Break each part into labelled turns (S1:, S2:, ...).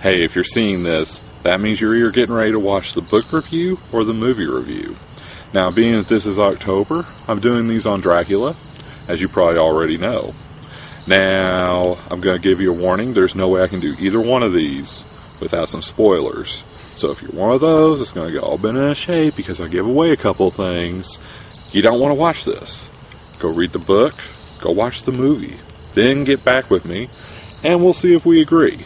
S1: Hey, if you're seeing this, that means you're either getting ready to watch the book review or the movie review. Now, being that this is October, I'm doing these on Dracula, as you probably already know. Now, I'm going to give you a warning. There's no way I can do either one of these without some spoilers. So if you're one of those, it's going to get all bent in shape because I give away a couple of things. You don't want to watch this. Go read the book, go watch the movie, then get back with me, and we'll see if we agree.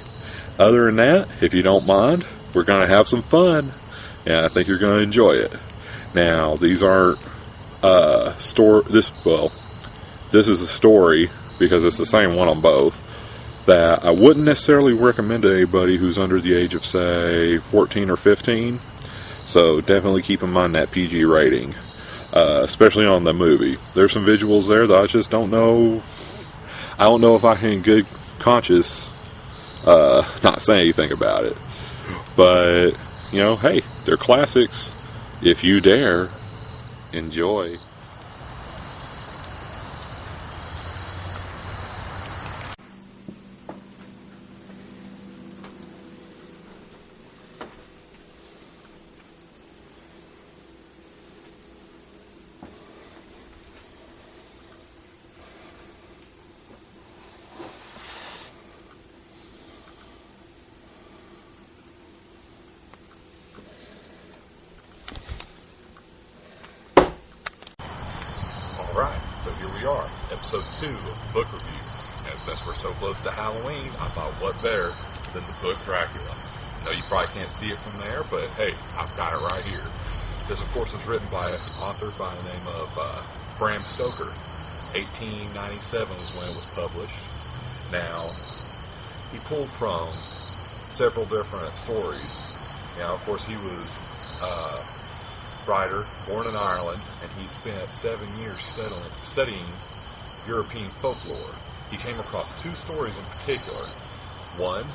S1: Other than that, if you don't mind, we're going to have some fun, and I think you're going to enjoy it. Now, these aren't this is a story, because it's the same one on both, that I wouldn't necessarily recommend to anybody who's under the age of, say, 14 or 15. So definitely keep in mind that PG rating, especially on the movie. There's some visuals there that I just don't know. I don't know if I can in good conscience not say anything about it. But, you know, hey, they're classics. If you dare, enjoy. Alright, so here we are, episode 2 of the book review. And since we're so close to Halloween, I thought what better than the book Dracula. I know you probably can't see it from there, but hey, I've got it right here. This, of course, was written by an author by the name of Bram Stoker. 1897 was when it was published. Now, he pulled from several different stories. Now, of course, he was writer, born in Ireland, and he spent 7 years studying European folklore. He came across 2 stories in particular. One,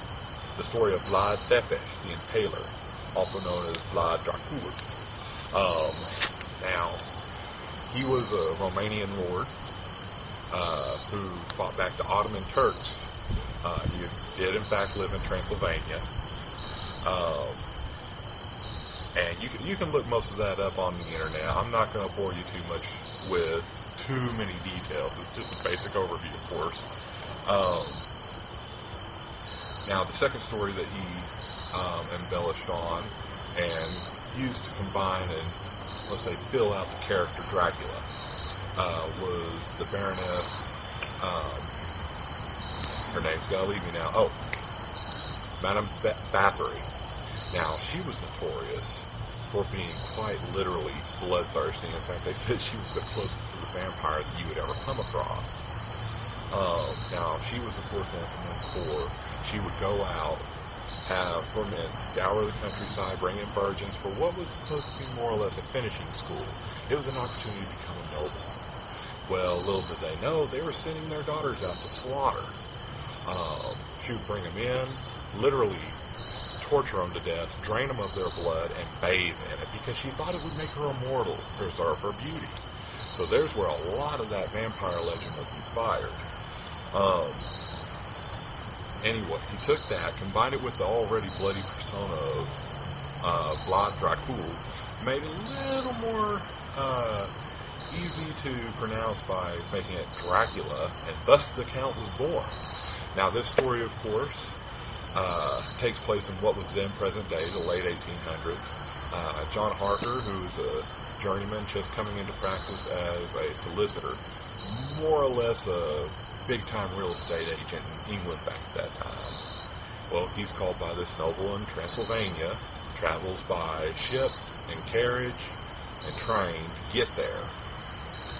S1: the story of Vlad Tepes, the Impaler, also known as Vlad Dracula. Now, he was a Romanian lord who fought back the Ottoman Turks. He did, in fact, live in Transylvania. And you can look most of that up on the internet. I'm not going to bore you too much with too many details. It's just a basic overview, of course. Now, the second story that he embellished on and used to combine and, let's say, fill out the character Dracula was the Baroness. Her name's got to leave me now. Oh, Madame Bathory. Now, she was notorious for being quite literally bloodthirsty. In fact, they said she was the closest to the vampire that you would ever come across. Now, she was, of course, infamous for she would go out, have her men scour the countryside, bring in virgins for what was supposed to be more or less a finishing school. It was an opportunity to become a noble. Well, little did they know, they were sending their daughters out to slaughter. She would bring them in, literally torture them to death, drain them of their blood, and bathe in it because she thought it would make her immortal, preserve her beauty. So there's where a lot of that vampire legend was inspired. Anyway, he took that, combined it with the already bloody persona of Vlad Dracula, made it a little more easy to pronounce by making it Dracula, and thus the Count was born. Now, this story, of course, takes place in what was then present day, the late 1800s. John Harker, who's a journeyman just coming into practice as a solicitor, more or less a big-time real estate agent in England back at that time. Well, he's called by this noble in Transylvania, travels by ship and carriage and train to get there.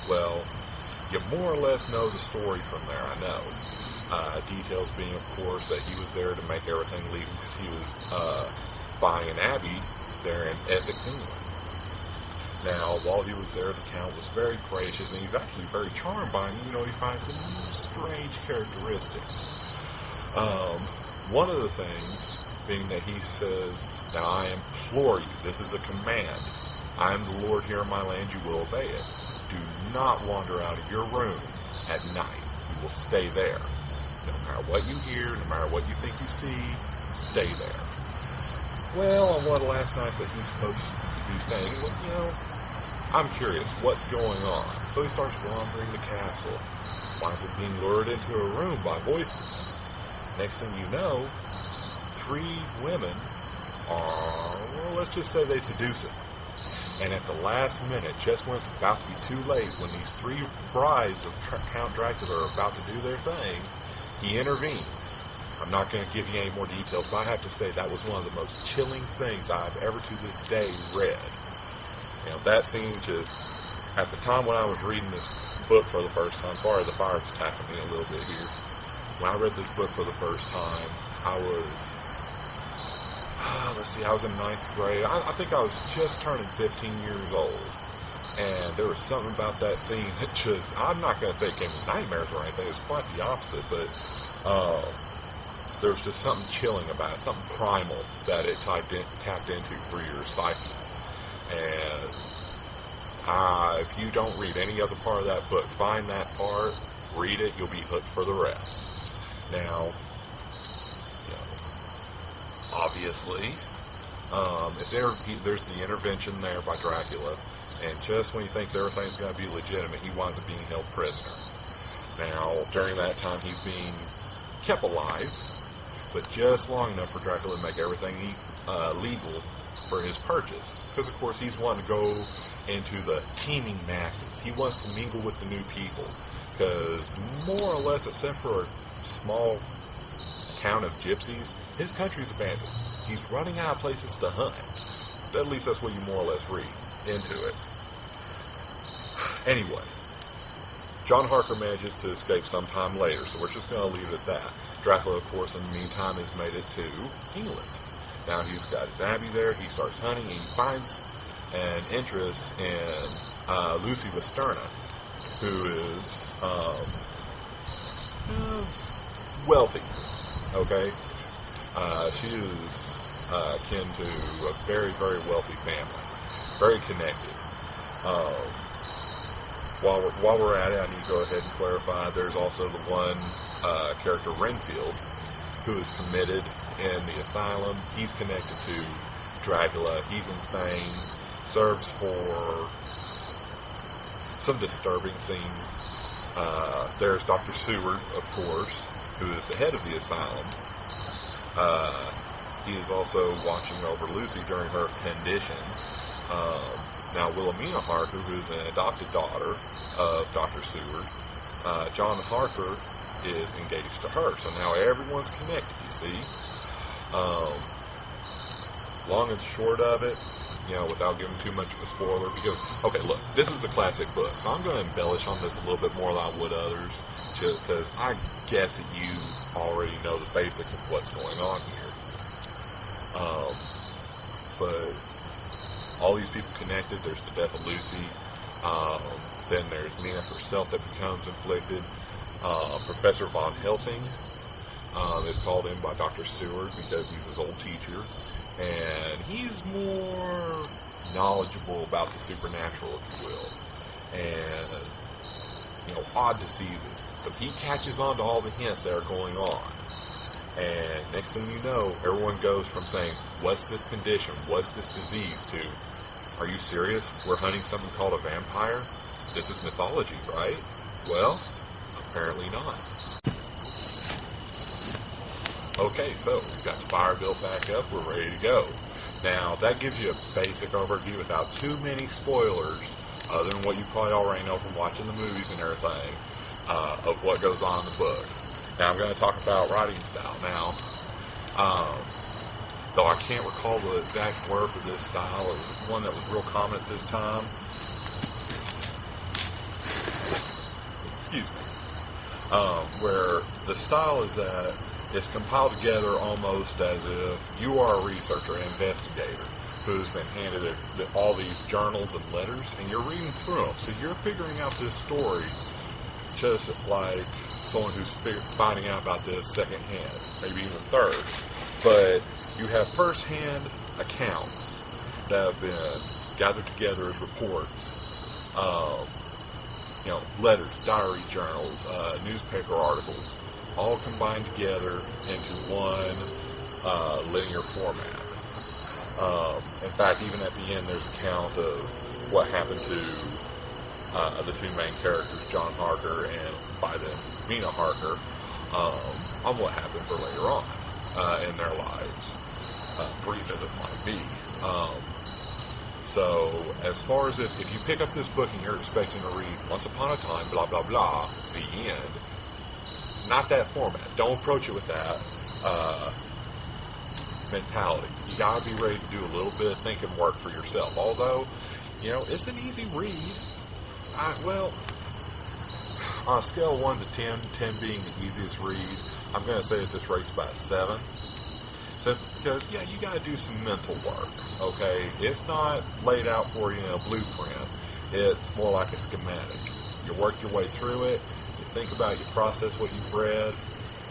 S1: Well, you more or less know the story from there, I know. Details being, of course, that he was there to make everything legal because he was buying an abbey there in Essex, England. Now, while he was there, the Count was very gracious, and he's actually very charmed by him. You know, he finds some strange characteristics. One of the things being that he says, "Now I implore you, this is a command. I am the Lord here in my land, you will obey it. Do not wander out of your room at night. You will stay there. No matter what you hear, no matter what you think you see, stay there. Well, on one of the last nights that he's supposed to be staying, he's like, I'm curious, what's going on? So he starts wandering the castle, winds up being lured into a room by voices. Next thing you know, 3 women are, well, let's just say they seduce him. And at the last minute, just when it's about to be too late, when these 3 brides of Count Dracula are about to do their thing, he intervenes. I'm not going to give you any more details, but I have to say that was one of the most chilling things I've ever to this day read. That scene just, at the time when I was reading this book for the first time, sorry, the fire's attacking me a little bit here. When I read this book for the first time, I was, I was in 9th grade. I think I was just turning 15 years old. And there was something about that scene that just, I'm not going to say it gave me nightmares or anything, it was quite the opposite, but there was just something chilling about it, something primal that it tapped into for your psyche. And if you don't read any other part of that book, find that part, read it, you'll be hooked for the rest. Now, obviously, there's the intervention there by Dracula, and just when he thinks everything's going to be legitimate, he winds up being held prisoner. Now, during that time, he's being kept alive, but just long enough for Dracula to make everything legal for his purchase. Because, of course, he's wanting to go into the teeming masses. He wants to mingle with the new people. Because, more or less, except for a small town of gypsies, his country's abandoned. He's running out of places to hunt. At least that's what you more or less read into it. Anyway, John Harker manages to escape sometime later, so we're just going to leave it at that. Dracula, of course, in the meantime, has made it to England. Now he's got his abbey there, he starts hunting, and he finds an interest in Lucy Westerna, who is wealthy, okay? She is kin to a very, very wealthy family, very connected. While we're at it, I need to go ahead and clarify, there's also the one character, Renfield, who is committed in the asylum. He's connected to Dracula. He's insane. Serves for some disturbing scenes. There's Dr. Seward, of course, who is the head of the asylum. He is also watching over Lucy during her condition. Now, Wilhelmina Harker, who is an adopted daughter of Dr. Seward, John Harker is engaged to her. So now everyone's connected, you see. Long and short of it, without giving too much of a spoiler, because, okay, look, this is a classic book, so I'm going to embellish on this a little bit more than I would others, just because I guess that you already know the basics of what's going on here. But all these people connected. There's the death of Lucy. Then there's Nina herself that becomes inflicted. Professor Von Helsing is called in by Dr. Seward because he's his old teacher. And he's more knowledgeable about the supernatural, if you will. And, odd diseases. So he catches on to all the hints that are going on. And next thing you know, everyone goes from saying, what's this condition? What's this disease? To, are you serious? We're hunting something called a vampire? This is mythology, right? Well, apparently not. Okay, so we've got the fire built back up. We're ready to go. Now, that gives you a basic overview without too many spoilers, other than what you probably already know from watching the movies and everything, of what goes on in the book. Now, I'm going to talk about writing style. Now, though I can't recall the exact word for this style, it was one that was real common at this time. Excuse me. Where the style is that it's compiled together almost as if you are a researcher, an investigator, who's been handed all these journals and letters, and you're reading through them. So you're figuring out this story just like someone who's finding out about this secondhand, maybe even third. But you have first-hand accounts that have been gathered together as reports, letters, diary journals, newspaper articles, all combined together into one linear format. In fact, even at the end, there's a count of what happened to the two main characters, John Harker and, by then, Mina Harker, on what happened for later on in their lives, brief as it might be. So, as far as if you pick up this book and you're expecting to read Once Upon a Time, blah, blah, blah, the end, not that format. Don't approach it with that mentality. You gotta be ready to do a little bit of thinking work for yourself. Although, it's an easy read. On a scale of 1 to 10, 10 being the easiest read, I'm going to say that this rates about 7. So, because, you got to do some mental work, okay? It's not laid out for you in a blueprint. It's more like a schematic. You work your way through it, you think about it, you process what you've read,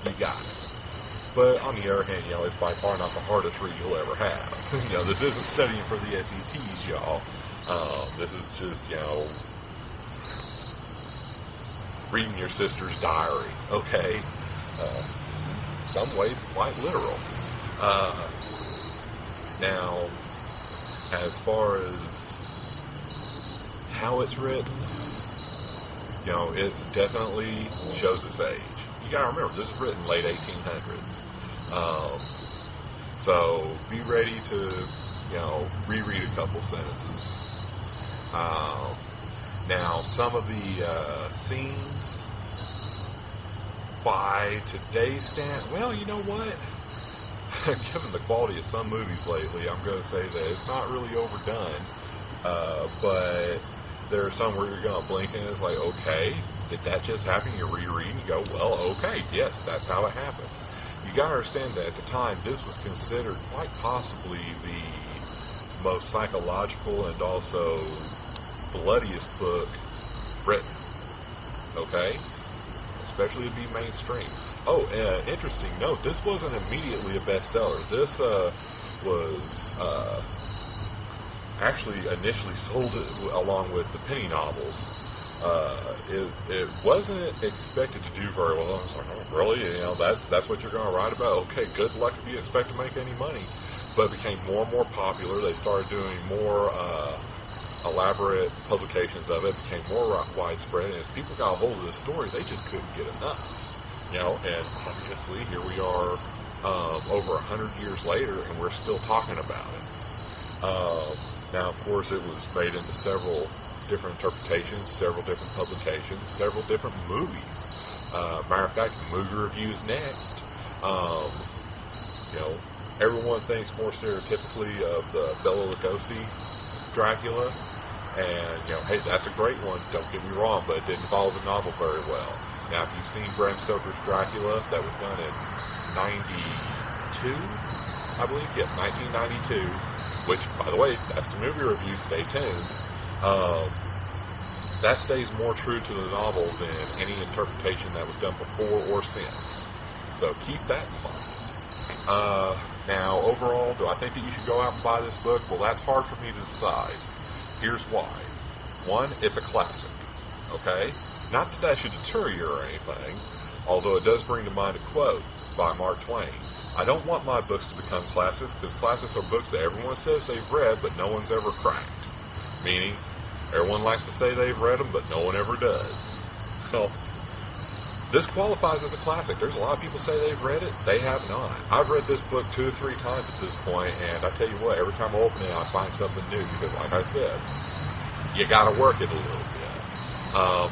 S1: you got it. But on the other hand, it's by far not the hardest read you'll ever have. This isn't studying for the SETs, y'all. This is just, reading your sister's diary, okay? Some ways quite literal. Now, as far as how it's written, it definitely shows its age. You gotta remember, this is written late 1800s. So be ready to, reread a couple sentences. Now, some of the scenes, by today's standard, well, you know what? Given the quality of some movies lately, I'm going to say that it's not really overdone. But there are some where you're going to blink and it's like, okay, did that just happen? You reread and you go, well, okay, yes, that's how it happened. You got to understand that at the time, this was considered quite possibly the most psychological and also bloodiest book written, okay? Especially to be mainstream. Oh, interesting note, this wasn't immediately a bestseller. This was actually initially sold along with the penny novels. It wasn't expected to do very well. I was like, oh, really? That's what you're going to write about? Okay, good luck if you expect to make any money. But it became more and more popular. They started doing more elaborate publications of it. It became more widespread. And as people got a hold of this story, they just couldn't get enough. And obviously here we are over 100 years later, and we're still talking about it. Now, of course, it was made into several different interpretations, several different publications, several different movies. Matter of fact, the movie review is next. Everyone thinks more stereotypically of the Bela Lugosi Dracula, and hey, that's a great one. Don't get me wrong, but it didn't follow the novel very well. Now, if you've seen Bram Stoker's Dracula, that was done in 92, I believe. Yes, 1992. Which, by the way, that's the movie review. Stay tuned. That stays more true to the novel than any interpretation that was done before or since. So keep that in mind. Now, overall, do I think that you should go out and buy this book? Well, that's hard for me to decide. Here's why. One, it's a classic. Okay? Not that that should deter you or anything, although it does bring to mind a quote by Mark Twain. I don't want my books to become classics, because classics are books that everyone says they've read, but no one's ever cracked. Meaning, everyone likes to say they've read them, but no one ever does. So, this qualifies as a classic. There's a lot of people say they've read it. They have not. I've read this book 2 or 3 times at this point, and I tell you what, every time I open it, I find something new, because like I said, you gotta work it a little bit.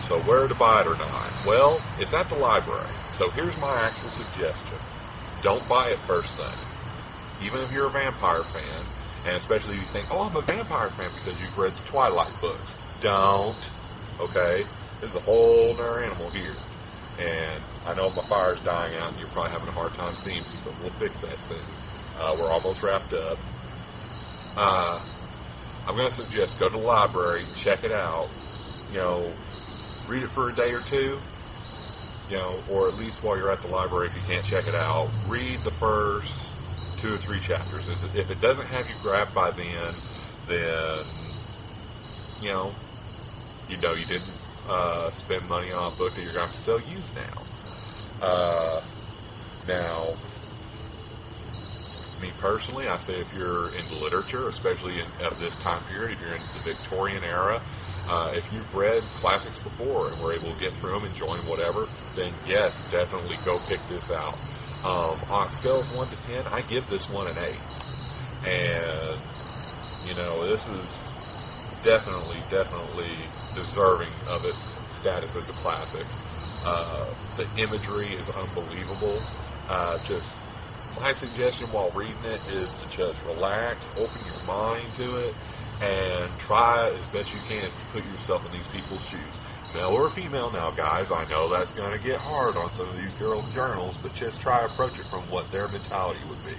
S1: So where to buy it or not? Well, it's at the library. So here's my actual suggestion. Don't buy it first thing. Even if you're a vampire fan, and especially if you think, oh, I'm a vampire fan because you've read the Twilight books. Don't. Okay? This is a whole other animal here. And I know my fire's dying out and you're probably having a hard time seeing me, so we'll fix that soon. We're almost wrapped up. I'm going to suggest go to the library, check it out, read it for a day or two, or at least while you're at the library, if you can't check it out, read the first 2 or 3 chapters. If it doesn't have you grabbed by then you didn't spend money on a book that you're going to have to sell used now. Now, Me personally, I say if you're into literature, especially of this time period, if you're in the Victorian era, if you've read classics before and were able to get through them, enjoying whatever, then yes, definitely go pick this out. On a scale of 1 to 10, I give this one an 8. And, this is definitely deserving of its status as a classic. The imagery is unbelievable. Just my suggestion while reading it is to just relax, open your mind to it, and try as best you can to put yourself in these people's shoes. Male or female now, guys, I know that's going to get hard on some of these girls' journals, but just try to approach it from what their mentality would be.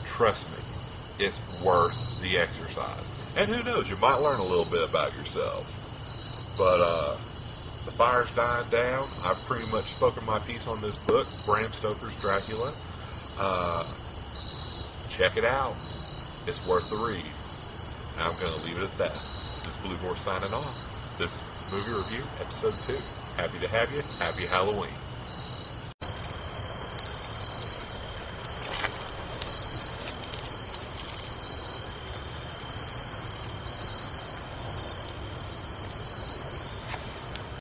S1: Trust me, it's worth the exercise. And who knows, you might learn a little bit about yourself. But, the fire's dying down. I've pretty much spoken my piece on this book, Bram Stoker's Dracula. Check it out. It's worth the read. And I'm going to leave it at that. This is Blue Horse signing off. This is Movie Review, Episode 2. Happy to have you. Happy Halloween.